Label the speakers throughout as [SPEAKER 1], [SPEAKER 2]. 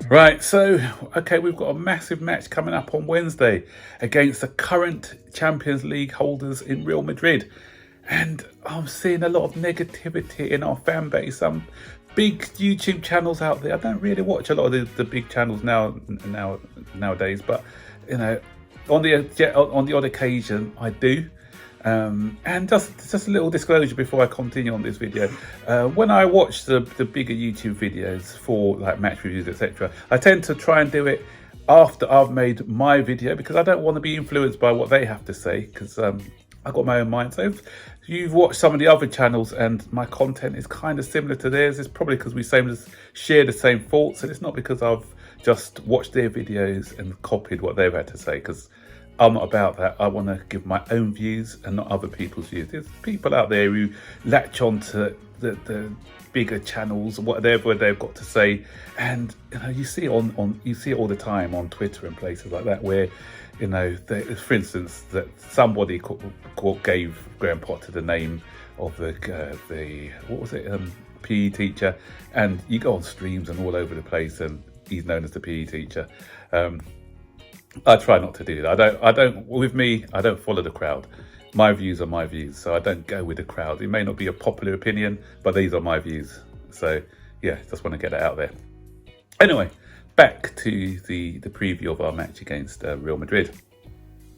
[SPEAKER 1] Right, so, okay, we've got a massive match coming up on Wednesday against the current Champions League holders in Real Madrid. And I'm seeing a lot of negativity in our fan base. Some big YouTube channels out there. I don't really watch a lot of the big channels nowadays, but, you know, on the odd occasion, I do. And just a little disclosure before I continue on this video. When I watch the bigger YouTube videos for like match reviews, etc., I tend to try and do it after I've made my video, because I don't want to be influenced by what they have to say, because I got my own mind. So if you've watched some of the other channels and my content is kind of similar to theirs, it's probably because we share the same thoughts, and it's not because I've just watched their videos and copied what they've had to say, because I'm not about that. I want to give my own views and not other people's views. There's people out there who latch on to the bigger channels, whatever they've got to say, and you know, you see it all the time on Twitter and places like that, where, you know, for instance, that somebody gave Graham Potter the name of the what was it, PE teacher, and you go on streams and all over the place, and he's known as the PE teacher. I try not to do that. With me, I don't follow the crowd. My views are my views, so I don't go with the crowd. It may not be a popular opinion, but these are my views. So yeah, just want to get it out there. Anyway, back to the preview of our match against Real Madrid.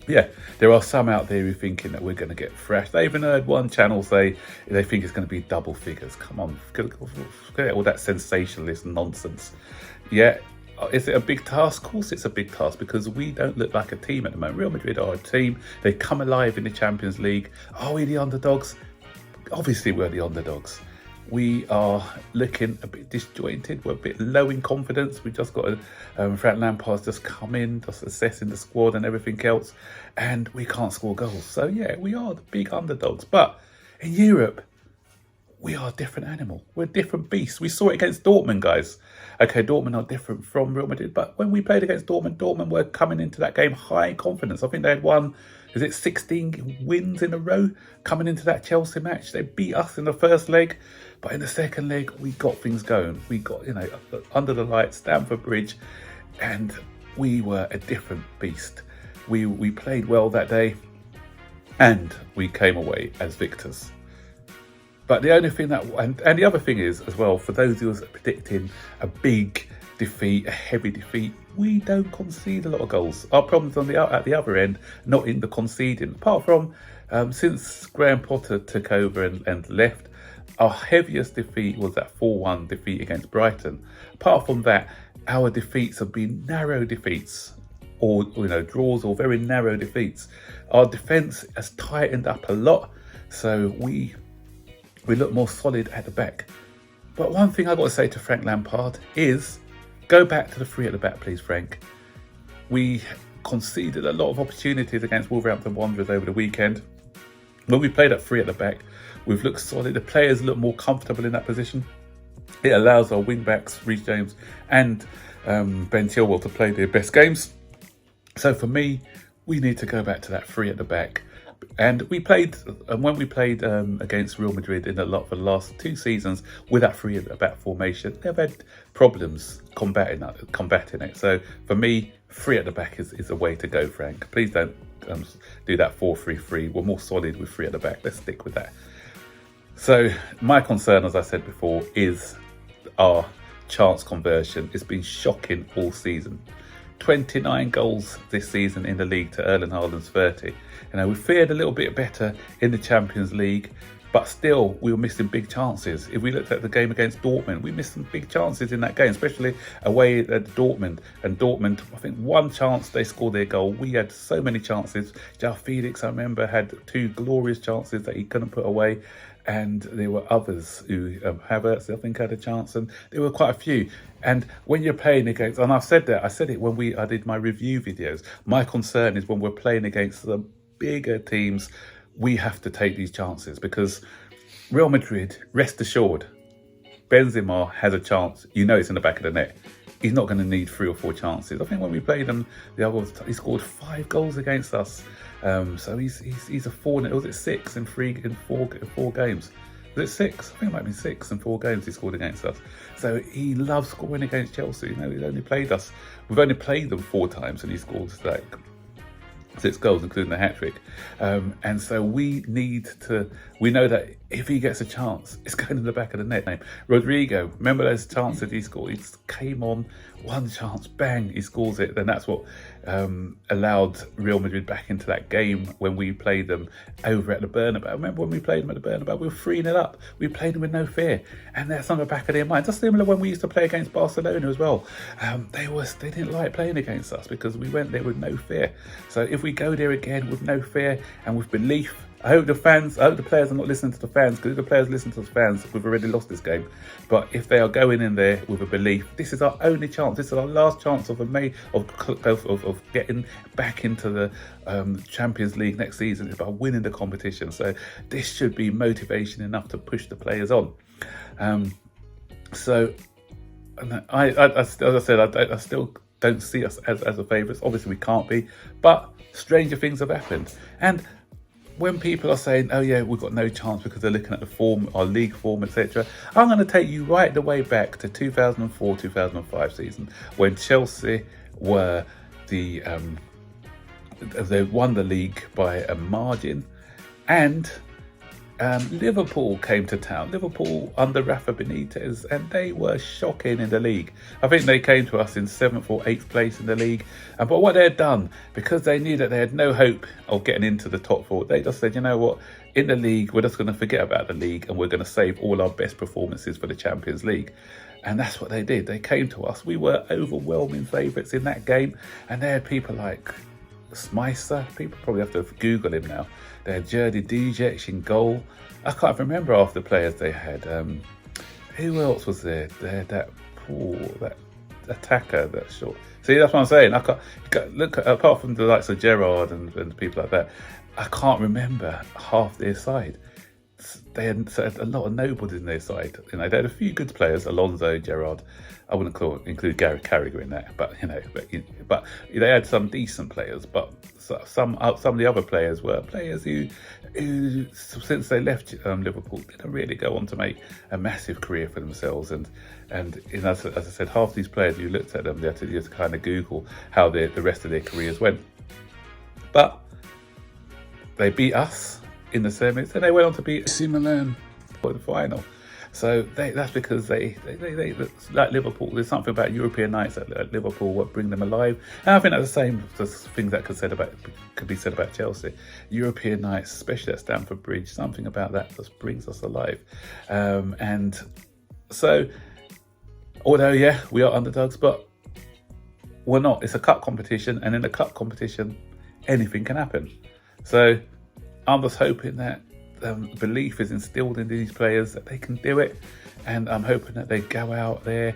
[SPEAKER 1] Yeah, there are some out there who are thinking that we're going to get thrashed. I even heard one channel say they think it's going to be double figures. Come on, forget all that sensationalist nonsense. Yeah. Is it a big task? Of course it's a big task, because we don't look like a team at the moment. Real Madrid are a team. They come alive in the Champions League. Are we the underdogs? Obviously we're the underdogs. We are looking a bit disjointed. We're a bit low in confidence. We just got Frank Lampard's just come in, just assessing the squad and everything else, and we can't score goals. So yeah, we are the big underdogs. But in Europe, we are a different animal. We're a different beast. We saw it against Dortmund, guys. Okay, Dortmund are different from Real Madrid, but when we played against Dortmund were coming into that game high in confidence. I think they had won, 16 wins in a row coming into that Chelsea match. They beat us in the first leg, but in the second leg, we got things going. We got, you know, under the lights, Stamford Bridge, and we were a different beast. We played well that day, and we came away as victors. But the only thing and the other thing is, as well, for those who are predicting a big defeat, a heavy defeat, we don't concede a lot of goals. Our problem's at the other end, not in the conceding. Apart from since Graham Potter took over and left, our heaviest defeat was that 4-1 defeat against Brighton. Apart from that, our defeats have been narrow defeats, or, you know, draws or very narrow defeats. Our defence has tightened up a lot, so we look more solid at the back. But one thing I've got to say to Frank Lampard is, go back to the three at the back, please, Frank. We conceded a lot of opportunities against Wolverhampton Wanderers over the weekend. When we played at three at the back, we've looked solid. The players look more comfortable in that position. It allows our wing-backs, Reece James and Ben Chilwell, to play their best games. So for me, we need to go back to that three at the back. And we played, when we played against Real Madrid for the last 2 seasons with that three at the back formation, they've had problems combating it. So for me, three at the back is the way to go, Frank. Please don't do that 4-3-3. We're more solid with three at the back. Let's stick with that. So my concern, as I said before, is our chance conversion. It's been shocking all season. 29 goals this season in the league to Erling Haaland's 30. You know, we fared a little bit better in the Champions League, but still we were missing big chances. If we looked at the game against Dortmund, we missed some big chances in that game, especially away at Dortmund. And Dortmund, I think one chance they scored their goal. We had so many chances. João Felix, I remember, had 2 glorious chances that he couldn't put away. And there were others who, Havertz, I think, had a chance, and there were quite a few. And when you're playing against, and I said it when I did my review videos, my concern is when we're playing against the bigger teams, we have to take these chances, because Real Madrid, rest assured, Benzema has a chance. You know it's in the back of the net. he's not going to need 3 or 4 chances. I think when we played him the other time, he scored 5 goals against us. So he's a 4. Was it 6 in 4 games? Was it 6? I think it might be 6 in 4 games he scored against us. So he loves scoring against Chelsea. You know, he's only played us. We've only played them 4 times, and he scored like 6 goals, including the hat-trick. And so we know that if he gets a chance, it's going in the back of the net. Rodrigo, remember those chances he scored? He came on, one chance, bang, he scores it. Then that's what allowed Real Madrid back into that game when we played them over at the Bernabeu. Remember when we played them at the Bernabeu? We were 3-0 up. We played them with no fear. And that's on the back of their mind. Just similar when we used to play against Barcelona as well. They didn't like playing against us because we went there with no fear. So if we go there again with no fear and with belief, I hope the players are not listening to the fans, because if the players listen to the fans, we've already lost this game. But if they are going in there with a belief, this is our only chance. This is our last chance of getting back into the Champions League next season. It's about winning the competition. So this should be motivation enough to push the players on. So as I said, I still don't see us as the favourites. Obviously, we can't be, but stranger things have happened. And when people are saying, oh yeah, we've got no chance because they're looking at the form, our league form, etc., I'm going to take you right the way back to 2004-2005 season when Chelsea were they won the league by a margin, and Liverpool came to town. Liverpool under Rafa Benitez, and they were shocking in the league. I think they came to us in 7th or 8th place in the league. But what they had done, because they knew that they had no hope of getting into the top 4, they just said, you know what, in the league, we're just going to forget about the league and we're going to save all our best performances for the Champions League. And that's what they did. They came to us. We were overwhelming favourites in that game. And they had people like Smicer, people probably have to Google him now. They had Jerdy Dijek in goal. I can't remember half the players they had. Who else was there? They had that attacker, that short. See, that's what I'm saying. I can't look apart from the likes of Gerrard and people like that. I can't remember half their side. They had a lot of nobodies in their side. You know, they had a few good players, Alonso, Gerrard. I wouldn't include Gary Carragher in that, but but they had some decent players. But some of the other players were players who since they left Liverpool, didn't really go on to make a massive career for themselves. And as I said, half these players, you looked at them, you had to kind of Google how the rest of their careers went. But they beat us in the semis, and they went on to beat AC Milan for the final. So that's because they like Liverpool. There's something about European nights at Liverpool what bring them alive. And I think that's the same things that could be said about Chelsea. European nights, especially at Stamford Bridge, something about that just brings us alive. And so, although yeah, we are underdogs, but we're not. It's a cup competition, and in a cup competition, anything can happen. So I'm just hoping that belief is instilled in these players that they can do it, and I'm hoping that they go out there.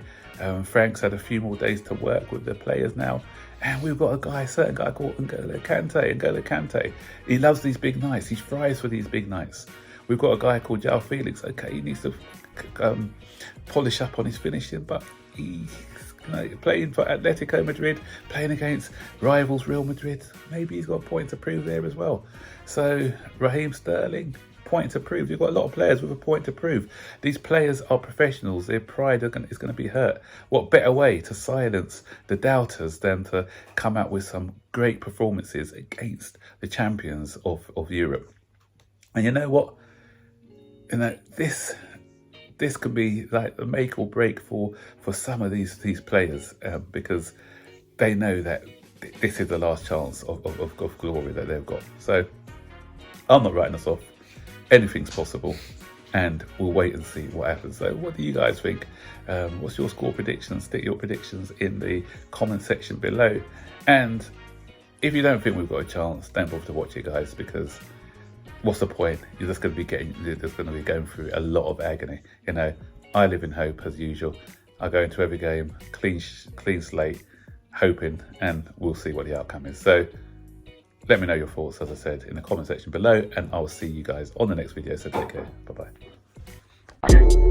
[SPEAKER 1] Frank's had a few more days to work with the players now, and we've got a certain guy called N'Golo Kante. He loves these big nights. He thrives for these big nights. We've got a guy called João Felix. Okay, he needs to polish up on his finishing, but he's playing for Atletico Madrid, playing against rivals Real Madrid. Maybe he's got a point to prove there as well. So Raheem Sterling, point to prove. You've got a lot of players with a point to prove. These players are professionals. Their pride is going to be hurt. What better way to silence the doubters than to come out with some great performances against the champions of Europe? And you know what? This could be like the make or break for some of these players, because they know that this is the last chance of glory that they've got. So I'm not writing us off. Anything's possible, and we'll wait and see what happens. So what do you guys think? What's your score predictions? Stick your predictions in the comment section below. And if you don't think we've got a chance, don't bother to watch it, guys, because what's the point? You're just going to be going through a lot of agony. You know, I live in hope as usual. I go into every game clean slate, hoping, and we'll see what the outcome is. So let me know your thoughts, as I said, in the comment section below, and I'll see you guys on the next video. So take care. Bye-bye.